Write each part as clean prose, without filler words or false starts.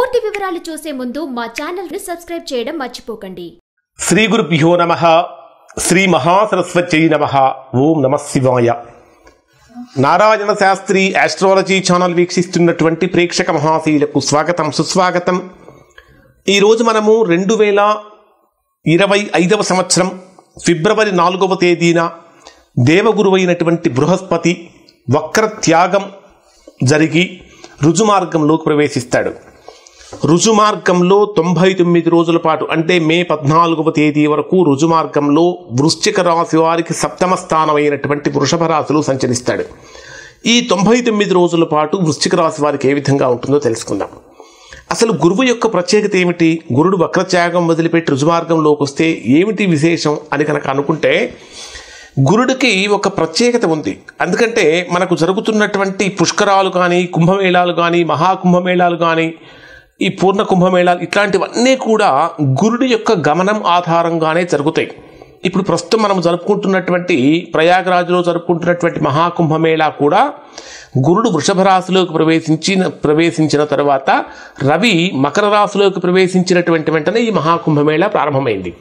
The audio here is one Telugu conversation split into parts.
పూర్తి వివరాలు చూసే ముందు మా ఛానల్ ని సబ్స్క్రైబ్ చేయడం మర్చిపోకండి. శ్రీ గురుభ్యో నమః. శ్రీ మహాసరస్వత్యై నమః. ఓం నమః శివాయ. నారాయణ శాస్త్రి ఆస్ట్రాలజీ ఛానల్ వీక్షిస్తున్నటువంటి ప్రేక్షక మహాశీలకు స్వాగతం, సుస్వాగతం. ఈరోజు మనము 2025 సంవత్సరం ఫిబ్రవరి 4వ తేదీన దేవగురువైనటువంటి బృహస్పతి వక్రత్యాగం జరిగి రుజుమార్గంలోకి ప్రవేశిస్తాడు. రుజుమార్గంలో 99 రోజుల పాటు అంటే మే 14వ తేదీ వరకు రుజుమార్గంలో వృశ్చిక రాశి వారికి సప్తమ స్థానమైనటువంటి వృషభ రాశిలో సంచరిస్తాడు. ఈ 99 రోజుల పాటు వృశ్చిక రాశి వారికి ఏ విధంగా ఉంటుందో తెలుసుకుందాం. అసలు గురువు యొక్క ప్రత్యేకత ఏమిటి? గురుడు వక్రత్యాగం వదిలిపెట్టి రుజుమార్గంలోకి వస్తే ఏమిటి విశేషం అని కనుక అనుకుంటే, గురుడికి ఒక ప్రత్యేకత ఉంది. ఎందుకంటే మనకు జరుగుతున్నటువంటి పుష్కరాలు కానీ, కుంభమేళాలు కానీ, మహాకుంభమేళాలు కానీ, ఈ పూర్ణ కుంభమేళాలు ఇట్లాంటివన్నీ కూడా గురుడి యొక్క గమనం ఆధారంగానే జరుగుతాయి. ఇప్పుడు ప్రస్తుతం మనం జరుపుకుంటున్నటువంటి ప్రయాగరాజులో జరుపుకుంటున్నటువంటి మహాకుంభమేళా కూడా గురుడు వృషభ రాశిలోకి ప్రవేశించిన తర్వాత రవి మకర రాశిలోకి ప్రవేశించినటువంటి వెంటనే ఈ మహాకుంభమేళా ప్రారంభమైంది.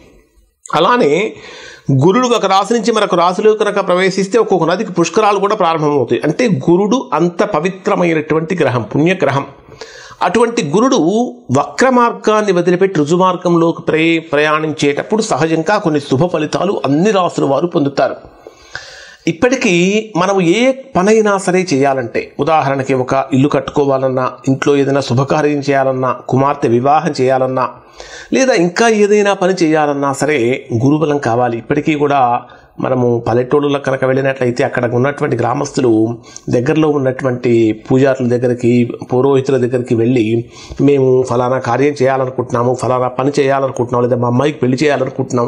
అలానే గురుడు ఒక రాశి నుంచి మరొక రాశిలో కనుక ప్రవేశిస్తే ఒక్కొక్క నదికి పుష్కరాలు కూడా ప్రారంభమవుతాయి. అంటే గురుడు అంత పవిత్రమైనటువంటి గ్రహం, పుణ్యగ్రహం. అటువంటి గురుడు వక్ర మార్గాన్ని వదిలిపెట్టి రుజుమార్గంలోకి ప్రయాణించేటప్పుడు సహజంగా కొన్ని శుభ ఫలితాలు అన్ని రాసుల వారు పొందుతారు. ఇప్పటికీ మనం ఏ పనైనా సరే చేయాలంటే, ఉదాహరణకి ఒక ఇల్లు కట్టుకోవాలన్నా, ఇంట్లో ఏదైనా శుభకార్యం చేయాలన్నా, కుమార్తె వివాహం చేయాలన్నా, లేదా ఇంకా ఏదైనా పని చేయాలన్నా సరే గురుబలం కావాలి. ఇప్పటికీ కూడా మనము పల్లెటూళ్ళలో కనుక వెళ్ళినట్లయితే అక్కడ ఉన్నటువంటి గ్రామస్తులు దగ్గరలో ఉన్నటువంటి పూజారుల దగ్గరికి, పురోహితుల దగ్గరికి వెళ్ళి మేము ఫలానా కార్యం చేయాలనుకుంటున్నాము, ఫలానా పని చేయాలనుకుంటున్నాం, లేదా మా అమ్మాయికి పెళ్లి చేయాలనుకుంటున్నాం,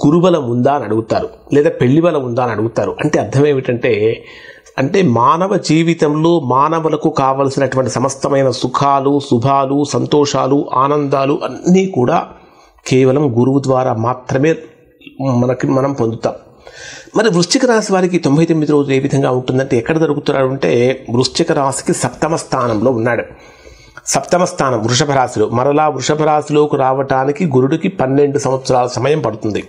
గురుబలం ఉందా అని అడుగుతారు, లేదా పెళ్లి బలం ఉందా అని అడుగుతారు. అంటే అర్థం ఏమిటంటే, మానవ జీవితంలో మానవులకు కావలసినటువంటి సమస్తమైన సుఖాలు, శుభాలు, సంతోషాలు, ఆనందాలు అన్నీ కూడా కేవలం గురువు ద్వారా మాత్రమే మనం పొందుతాం. మరి వృశ్చిక రాశి వారికి 99 రోజులు ఏ విధంగా ఉంటుందంటే, ఎక్కడ జరుగుతున్నాడు అంటే వృశ్చిక రాశికి సప్తమ స్థానంలో ఉన్నాడు. సప్తమ స్థానం వృషభ రాశిలో. మరలా వృషభ రాశిలోకి రావటానికి గురుడికి 12 సంవత్సరాల సమయం పడుతుంది.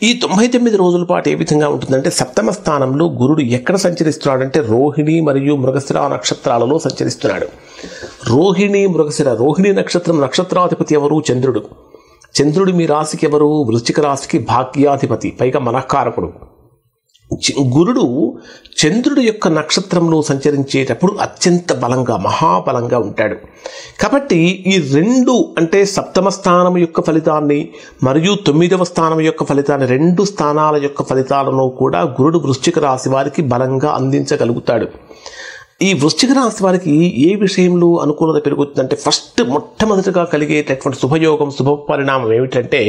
ఈ 99 రోజుల పాటు ఏ విధంగా ఉంటుందంటే, సప్తమ స్థానంలో గురుడు ఎక్కడ సంచరిస్తున్నాడంటే రోహిణి మరియు మృగశిర నక్షత్రాలలో సంచరిస్తున్నాడు. రోహిణి, మృగశిర. రోహిణి నక్షత్రం నక్షత్రాధిపతి ఎవరు? చంద్రుడు. చంద్రుడు మీ రాశికి ఎవరు? వృశ్చిక రాశికి భాగ్యాధిపతి, పైగా మనఃకారకుడు. గురుడు చంద్రుడి యొక్క నక్షత్రంలో సంచరించేటప్పుడు అత్యంత బలంగా, మహాబలంగా ఉంటాడు. కాబట్టి ఈ రెండు, అంటే సప్తమ స్థానం యొక్క ఫలితాన్ని మరియు 9వ స్థానం యొక్క ఫలితాన్ని, 2 స్థానాల యొక్క ఫలితాలను కూడా గురుడు వృశ్చిక రాశి వారికి బలంగా అందించగలుగుతాడు. ఈ వృశ్చిక రాశి వారికి ఏ విషయంలో అనుకూలత పెరుగుతుందంటే, మొట్టమొదటిగా కలిగేటటువంటి శుభయోగం, శుభ పరిణామం ఏమిటంటే,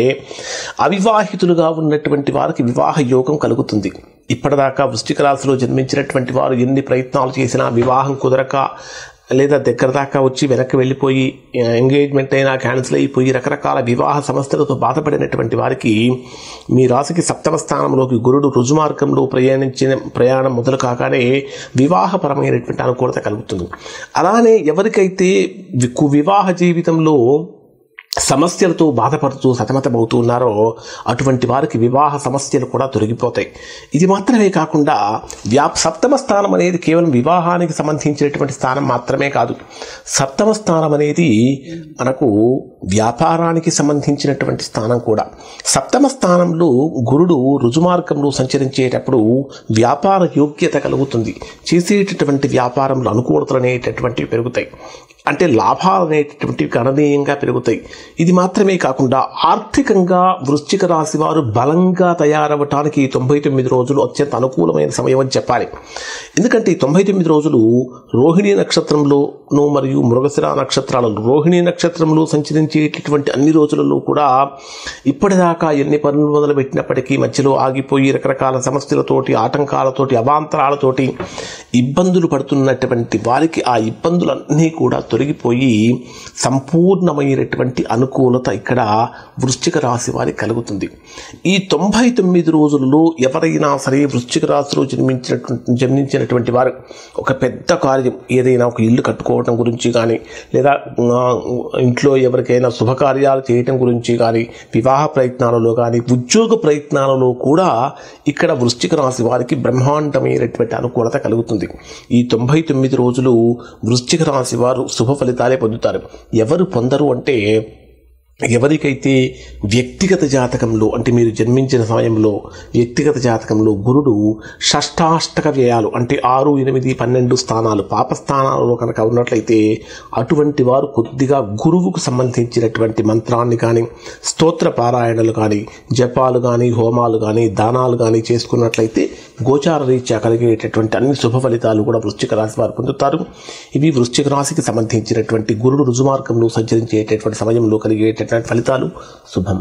అవివాహితులుగా ఉన్నటువంటి వారికి వివాహ యోగం కలుగుతుంది. ఇప్పటిదాకా వృశ్చిక రాశిలో జన్మించినటువంటి వారు ఎన్ని ప్రయత్నాలు చేసినా వివాహం కుదరక, లేదా దగ్గర దాకా వచ్చి వెనక్కి వెళ్ళిపోయి ఎంగేజ్మెంట్ అయినా క్యాన్సిల్ అయిపోయి రకరకాల వివాహ సమస్యలతో బాధపడినటువంటి వారికి మీ రాశికి సప్తమ స్థానంలోకి గురుడు రుజుమార్గంలో ప్రయాణం మొదలు కాగానే వివాహపరమైనటువంటి అనుకూలత కలుగుతుంది. అలానే ఎవరికైతే వివాహ జీవితంలో సమస్యలతో బాధపడుతూ సతమతమవుతూ ఉన్నారో అటువంటి వారికి వివాహ సమస్యలు కూడా తొలగిపోతాయి. ఇది మాత్రమే కాకుండా సప్తమ స్థానం అనేది కేవలం వివాహానికి సంబంధించినటువంటి స్థానం మాత్రమే కాదు. సప్తమ స్థానం అనేది మనకు వ్యాపారానికి సంబంధించినటువంటి స్థానం కూడా. సప్తమ స్థానంలో గురుడు రుజుమార్గంలో సంచరించేటప్పుడు వ్యాపార యోగ్యత కలుగుతుంది. చేసేటటువంటి వ్యాపారంలో అనుకూలతలు అనేటటువంటివి పెరుగుతాయి. అంటే లాభాలు అనేటటువంటివి గణనీయంగా పెరుగుతాయి. ఇది మాత్రమే కాకుండా ఆర్థికంగా వృశ్చిక రాశి వారు బలంగా తయారవటానికి 99 రోజులు అత్యంత అనుకూలమైన సమయం అని చెప్పాలి. ఎందుకంటే ఈ 99 రోజులు రోహిణి నక్షత్రంలోనూ మరియు మృగశిర నక్షత్రాలలో, రోహిణి నక్షత్రంలో సంచరించేటటువంటి అన్ని రోజులలో కూడా ఇప్పటిదాకా ఎన్ని పనులు మొదలు పెట్టినప్పటికీ మధ్యలో ఆగిపోయి రకరకాల సమస్యలతోటి, ఆటంకాలతోటి, అవాంతరాలతోటి ఇబ్బందులు పడుతున్నటువంటి వారికి ఆ ఇబ్బందులన్నీ కూడా తొలగిపోయి సంపూర్ణమైనటువంటి అనుకూలత ఇక్కడ వృశ్చిక రాశి వారికి కలుగుతుంది. ఈ 99 రోజులలో ఎవరైనా సరే వృశ్చిక రాశిలో జన్మించినటువంటి వారు ఒక పెద్ద కార్యం, ఏదైనా ఒక ఇల్లు కట్టుకోవడం గురించి కానీ, లేదా ఇంట్లో ఎవరికైనా శుభకార్యాలు చేయటం గురించి కానీ, వివాహ ప్రయత్నాలలో కానీ, ఉద్యోగ ప్రయత్నాలలో కూడా ఇక్కడ వృశ్చిక రాశి వారికి బ్రహ్మాండమైనటువంటి అనుకూలత కలుగుతుంది. ఈ 99 రోజులు వృశ్చిక రాశి వారు శుభ ఫలితాలే పొందుతారు. ఎవరు పొందరు అంటే, ఎవరికైతే వ్యక్తిగత జాతకంలో, అంటే మీరు జన్మించిన సమయంలో వ్యక్తిగత జాతకంలో గురుడు షష్టాష్టక వ్యయాలు, అంటే 6, 8, 12 స్థానాలు పాపస్థానాలలో కనుక ఉన్నట్లయితే అటువంటి వారు కొద్దిగా గురువుకు సంబంధించినటువంటి మంత్రాన్ని కానీ, స్తోత్ర పారాయణలు కానీ, జపాలు కానీ, హోమాలు కానీ, దానాలు కానీ చేసుకున్నట్లయితే గోచార రీత్యా కలిగేటటువంటి అన్ని శుభ ఫలితాలు కూడా వృశ్చిక రాశి వారు పొందుతారు. ఇవి వృశ్చిక రాశికి సంబంధించినటువంటి గురుడు రుజుమార్గంలో సంచరించేటటువంటి సమయంలో కలిగేటటువంటి ఫలితాలు. శుభం.